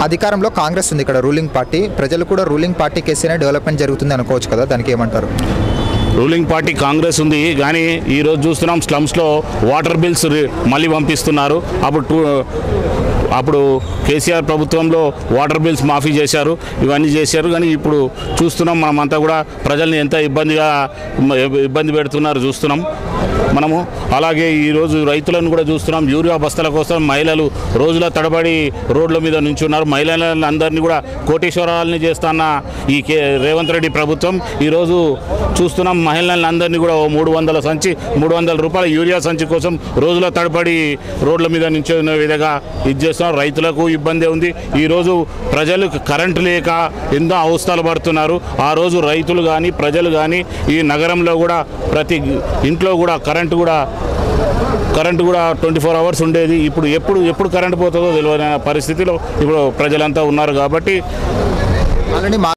అధికారంలో కాంగ్రెస్ ఉంది, ఇక్కడ రూలింగ్ పార్టీ. ప్రజలు కూడా రూలింగ్ పార్టీ కేసీనే డెవలప్మెంట్ జరుగుతుంది అనుకోవచ్చు కదా, దానికి ఏమంటారు? రూలింగ్ పార్టీ కాంగ్రెస్ ఉంది, కానీ ఈరోజు చూస్తున్నాం స్లమ్స్లో వాటర్ బిల్స్ మళ్ళీ పంపిస్తున్నారు. అప్పుడు కేసీఆర్ ప్రభుత్వంలో వాటర్ బిల్స్ మాఫీ చేశారు, ఇవన్నీ చేశారు. కానీ ఇప్పుడు చూస్తున్నాం మనమంతా కూడా ప్రజల్ని ఎంత ఇబ్బంది పెడుతున్నారు చూస్తున్నాం మనము. అలాగే ఈరోజు రైతులను కూడా చూస్తున్నాం. యూరియా బస్తాల కోసం మహిళలు రోజుల తడబడి రోడ్ల మీద నుంచున్నారు. మహిళలను అందరినీ కూడా కోటేశ్వరాలని చేస్తున్న ఈ రేవంత్ రెడ్డి ప్రభుత్వం ఈరోజు చూస్తున్నాం మహిళలను అందరినీ కూడా 300 రూపాయల యూరియా సంచి కోసం రోజుల తడబడి రోడ్ల మీద నుంచున్న విధంగా ఇది చేస్తున్నారు. రైతులకు ఇబ్బంది ఉంది. ఈరోజు ప్రజలు కరెంటు లేక ఎన్నో అవస్థలు పడుతున్నారు. ఆ రోజు రైతులు కానీ ప్రజలు కానీ ఈ నగరంలో కూడా ప్రతి ఇంట్లో కూడా కరెంటు కూడా 24 hours ఉండేది. ఇప్పుడు ఎప్పుడు కరెంటు పోతుందో తెలియని పరిస్థితిలో ఇప్పుడు ప్రజలంతా ఉన్నారు. కాబట్టి